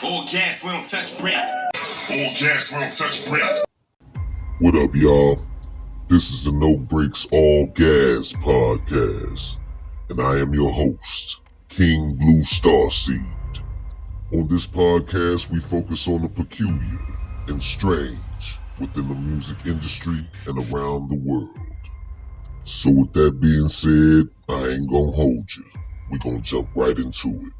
All gas, we don't touch brakes. All gas, we don't touch brakes. What up, y'all? This is the No Brakes All Gas podcast, and I am your host, King Blue Starseed. On this podcast, we focus on the peculiar and strange within the music industry and around the world. So with that being said, I ain't gonna hold you. We're gonna jump right into it.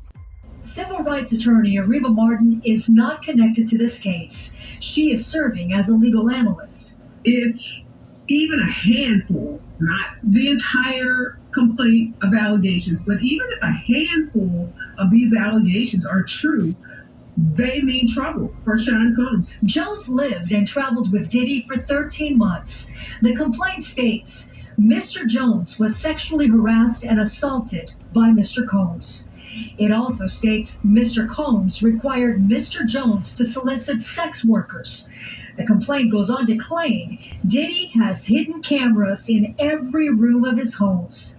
Civil rights attorney Areva Martin is not connected to this case. She is serving as a legal analyst. If even a handful, not the entire complaint of allegations, but even if a handful of these allegations are true, they mean trouble for Sean Combs. Jones lived and traveled with Diddy for 13 months. The complaint states Mr. Jones was sexually harassed and assaulted by Mr. Combs. It also states Mr. Combs required Mr. Jones to solicit sex workers. The complaint goes on to claim Diddy has hidden cameras in every room of his homes.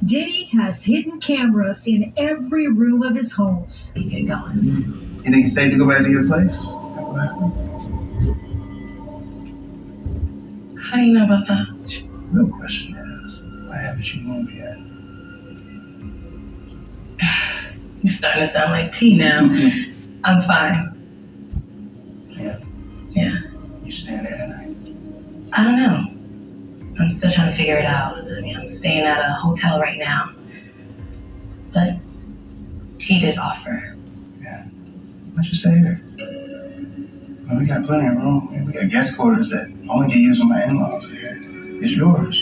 Diddy has hidden cameras in every room of his homes. Get going. You think it's safe to go back to your place? How do you know about that? Real question is, why haven't you moved yet? You're starting to sound like T now. Mm-hmm. I'm fine. Yeah. You staying there tonight? I don't know. I'm still trying to figure it out. I mean, I'm staying at a hotel right now. But T did offer. Yeah. Why don't you stay here? Well, we got plenty of room. We got guest quarters that only get used when my in-laws are here. It's yours.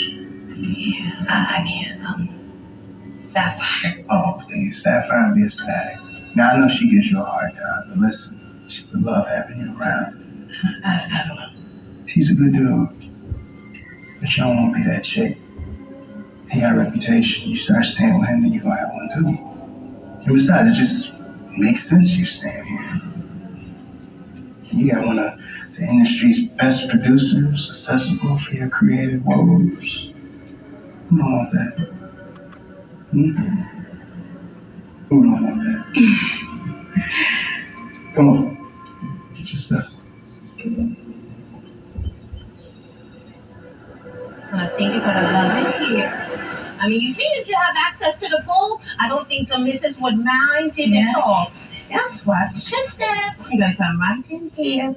Yeah, I can't. Sapphire. Oh, please. Sapphire be ecstatic. Now, I know she gives you a hard time, but listen, she would love having you around. I don't know. He's a good dude, but you don't want to be that chick. He got a reputation. You start staying with him, then you're going to have one too. And besides, it just makes sense you staying here. You got one of the industry's best producers accessible for your creative woes. Who don't want that? Who don't want that? Come on, get your stuff. And I think you're gonna love it here. I mean, you see that you have access to the pool. I don't think the missus would mind it at all. Yeah, watch your steps. You're gonna come right in here.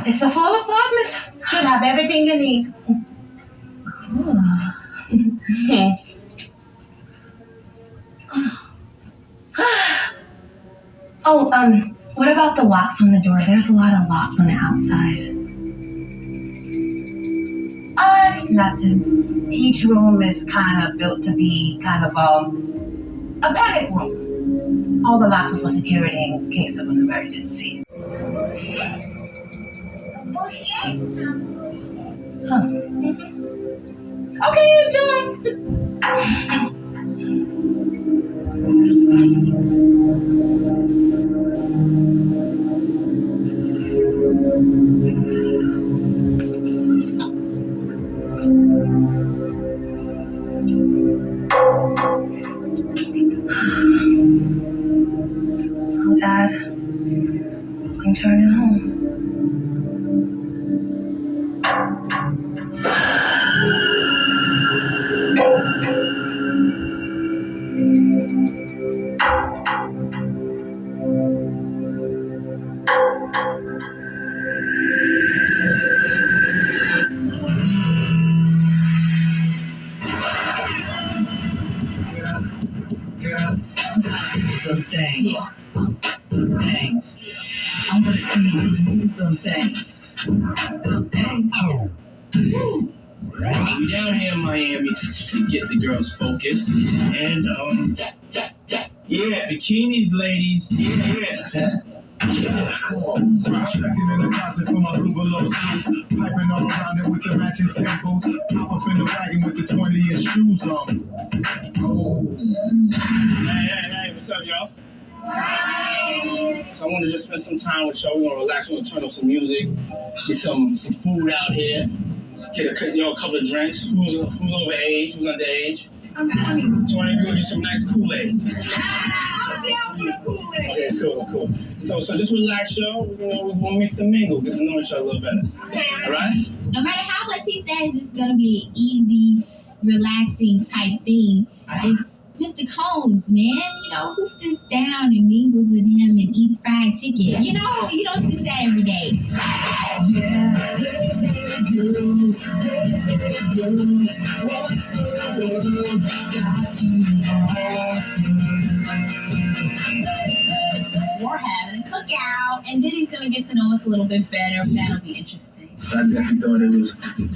It's a full apartment. Should have everything you need. Cool. What about the locks on the door? There's a lot of locks on the outside. It's nothing. Each room is kind of built to be kind of a panic room. All the locks are for security in case of an emergency. Huh. Okay, enjoy. Oh, Dad, I'm turning home. Them things. I'm gonna see them things. Them things. Woo! We down here in Miami to get the girls focused. And, yeah, bikinis, ladies. Yeah. Checking in the closet for my blue below suit. Piping all around it with the matching temples. Hop up in the wagon with the 20-inch shoes on. Oh. Hey, what's up, y'all? So I want to just spend some time with y'all. We're going to relax. We're going to turn up some music. Get some food out here. Get a couple of drinks. Who's over age? Who's underage? I'm 20. 20, we'll get some nice Kool-Aid. I'm down for the Kool-Aid. Okay, cool. So just relax, y'all. We'll mix and mingle, get to know each other a little better. All right? No matter how much he says it's gonna be an easy, relaxing type thing, it's Mr. Combs, man. You know, who sits down and mingles with him and eats fried chicken? You know, you don't do that every day. Yeah, blues, blues, what's the world got to offer? We're having a cookout, and Diddy's gonna get to know us a little bit better. That'll be interesting. I definitely thought it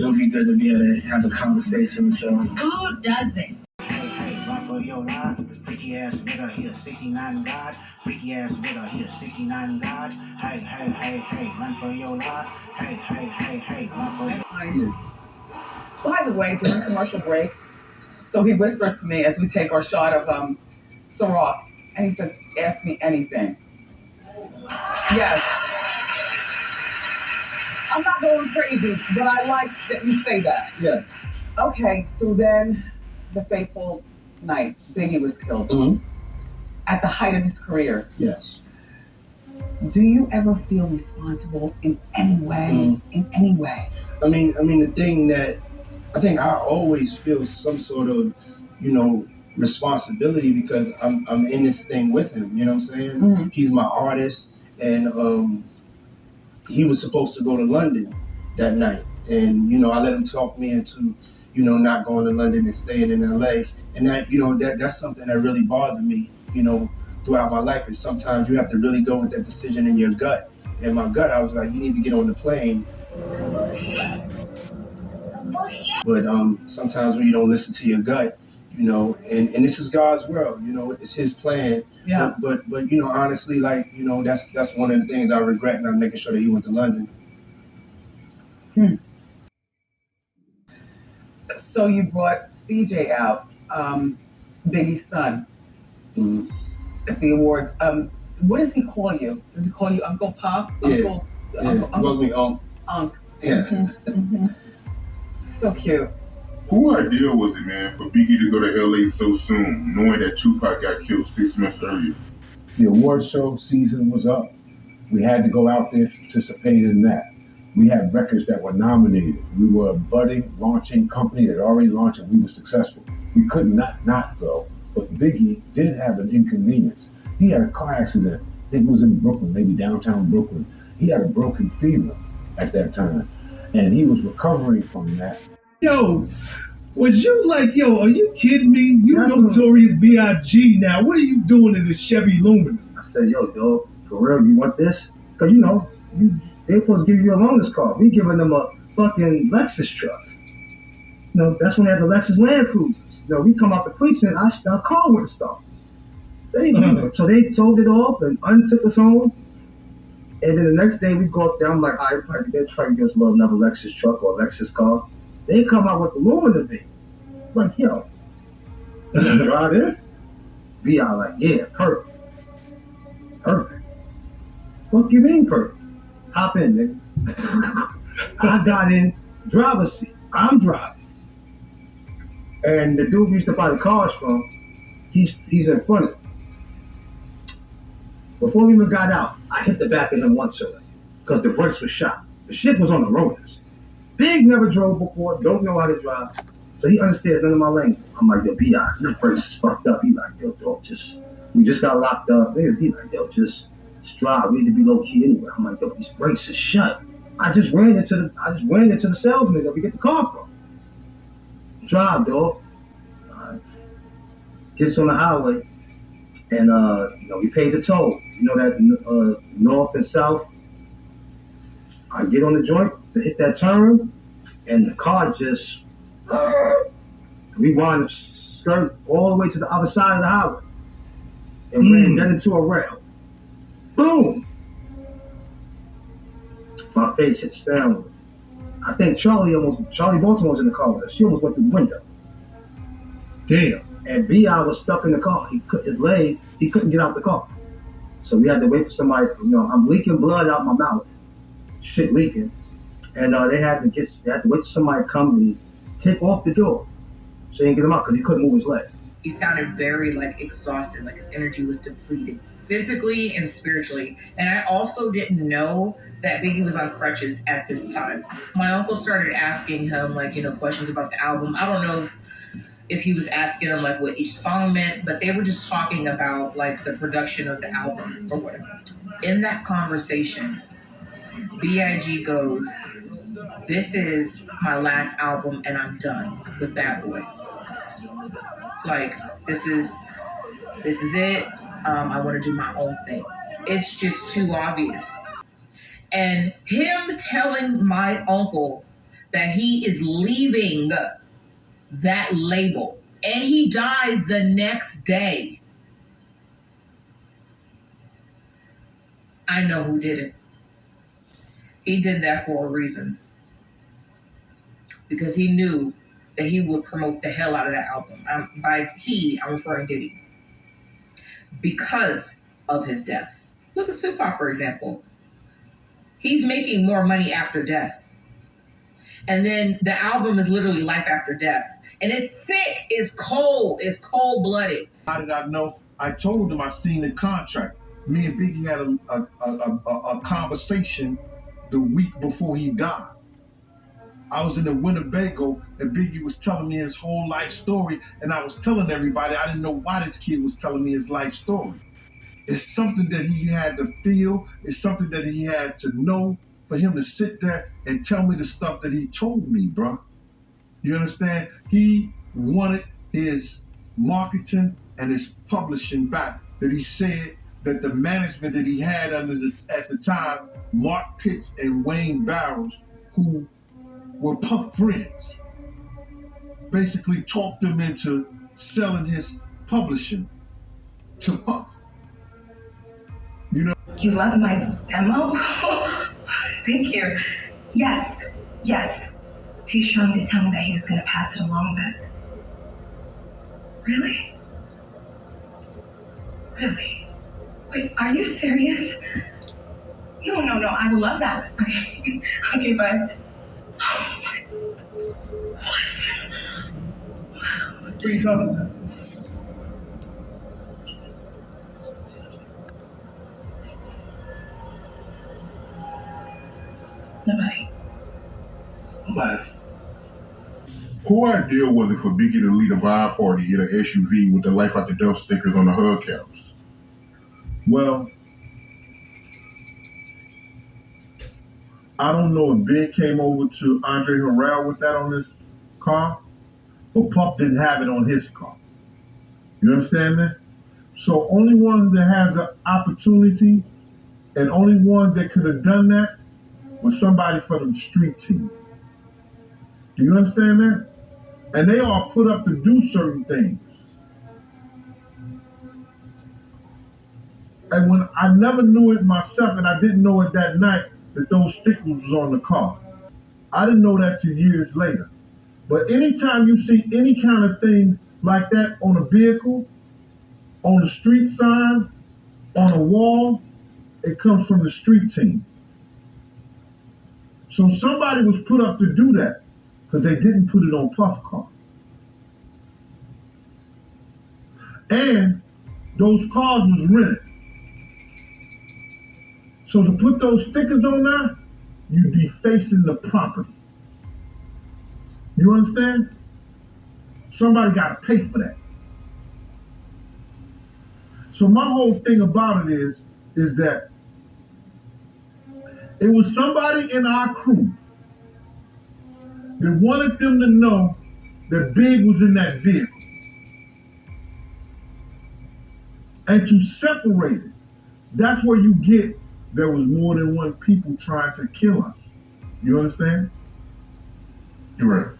would be good to be able to have a conversation with y'all. Who does this? Hey, run for your life. Freaky ass nigga, he a 69 God. Freaky ass nigga, he a 69 God. Hey, run for your life. Hey, run for your life. By the way, during commercial break, so he whispers to me as we take our shot of Ciroc, and he says, "Ask me anything." Yes. I'm not going crazy, but I like that you say that. Yeah. Okay, so then the fateful night, Biggie was killed. Mm-hmm. At the height of his career. Yes. Do you ever feel responsible in any way? Mm-hmm. In any way? I mean, the thing that I think I always feel some sort of, responsibility because I'm in this thing with him. You know what I'm saying? Mm-hmm. He's my artist, and he was supposed to go to London that night, and I let him talk me into, not going to London and staying in LA, and that that's something that really bothered me, throughout my life. Is sometimes you have to really go with that decision in your gut. And my gut, I was like, you need to get on the plane. But sometimes when you don't listen to your gut, and this is God's world, it's His plan. Yeah. But honestly, that's one of the things I regret, and I'm making sure that he went to London. So you brought CJ out, Biggie's son, Mm-hmm. at the awards. What does he call you? Does he call you Uncle Pop? Yeah. Uncle, He calls me Unc. Yeah. Mm-hmm. So cute. Who idea was it, man, for Biggie to go to LA so soon, knowing that Tupac got killed 6 months earlier? The award show season was up. We had to go out there to participate in that. We had records that were nominated. We were a budding, launching company that already launched and we were successful. We could not go. But Biggie did have an inconvenience. He had a car accident. I think it was in Brooklyn, maybe downtown Brooklyn. He had a broken femur at that time. And he was recovering from that. Yo, was you like, are you kidding me? You Notorious B.I.G. now. What are you doing in this Chevy Lumina? I said, yo, dog, for real, you want this? Because, they're supposed to give you a loaner's car. We giving them a fucking Lexus truck. That's when they had the Lexus Land Cruisers. We come out the precinct, our car wouldn't start. So they sold it off and untook us home. And then the next day we go up there, I'm like, all right, they're trying to give us another Lexus truck or a Lexus car. They come out with the Lumina bit. Like, yo, you gonna drive this? We are like, yeah, perfect. Perfect. What you mean perfect? Hop in, nigga. I got in driver's seat. I'm driving. And the dude we used to buy the cars from, he's in front of it. Before we even got out, I hit the back of him once already, because the brakes were shot. The shit was on the rotors. Big never drove before, don't know how to drive. So he understands none of my language. I'm like, yo, B.I., your brakes is fucked up. He like, yo, dog, we just got locked up. He like, yo, just drive. We need to be low key anyway. I'm like, yo, these brakes are shut. I just ran into the salesman that we get the car from. Drive, dog. Gets on the highway, and we paid the toll. That north and south. I get on the joint to hit that turn, and the car just we wound up skirt all the way to the other side of the highway, and ran that into a rail. Boom! My face hits down. I think Charlie Baltimore was in the car with us. She almost went through the window. Damn. And B.I. was stuck in the car. He couldn't get out the car. So we had to wait for somebody. I'm leaking blood out my mouth, shit leaking, and they had to wait for somebody to come and take off the door. So he didn't get him out because he couldn't move his leg. He sounded very like exhausted, like his energy was depleted physically and spiritually. And I also didn't know that Biggie was on crutches at this time. My uncle started asking him like, questions about the album. I don't know if he was asking him like what each song meant, but they were just talking about like the production of the album or whatever. In that conversation, B.I.G. goes, "This is my last album and I'm done with Bad Boy. Like, this is it. I want to do my own thing." It's just too obvious. And him telling my uncle that he is leaving that label and he dies the next day. I know who did it. He did that for a reason. Because he knew that he would promote the hell out of that album. By he, I'm referring to Diddy. Because of his death. Look at Tupac, for example. He's making more money after death. And then the album is literally life after death. And it's sick, it's cold, it's cold-blooded. How did I know? I told him I seen the contract. Me and Biggie had a conversation the week before he died. I was in the Winnebago and Biggie was telling me his whole life story, and I was telling everybody I didn't know why this kid was telling me his life story. It's something that he had to feel. It's something that he had to know for him to sit there and tell me the stuff that he told me, bro. You understand? He wanted his marketing and his publishing back. That he said that the management that he had at the time, Mark Pitts and Wayne Barrows, who were Puff friends, basically talked him into selling his publishing to Puff. You know? You love my demo? Thank you. Yes. T-Sean did tell me that he was going to pass it along, but... Really? Wait, are you serious? No, I would love that. Okay, bye. What? What are you talking about? Nobody. Who ideal was it for Biggie to lead a vibe party in an SUV with the Life After Death stickers on the hubcaps? Well, I don't know if Big came over to Andre Harrell with that on his car, but Puff didn't have it on his car. You understand that? So only one that has an opportunity and only one that could have done that was somebody from the street team. Do you understand that? And they are put up to do certain things. And when I never knew it myself, and I didn't know it that night, that those stickers was on the car. I didn't know that till years later. But anytime you see any kind of thing like that on a vehicle, on a street sign, on a wall, it comes from the street team. So somebody was put up to do that because they didn't put it on Puff car. And those cars was rented. So to put those stickers on there, you defacing the property. You understand? Somebody got to pay for that. So my whole thing about it is that it was somebody in our crew that wanted them to know that Big was in that vehicle. And to separate it, that's where you get there was more than one people trying to kill us. You understand? You're right.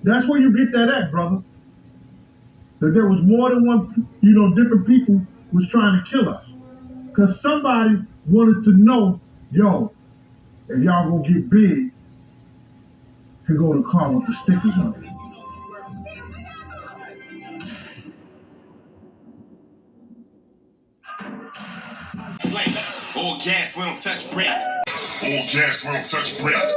That's where you get that at, brother. That there was more than one, different people was trying to kill us. Because somebody wanted to know, yo, if y'all gonna get Big, here go the car with the stickers on it. All gas, we don't touch brakes. All gas, we don't touch brakes.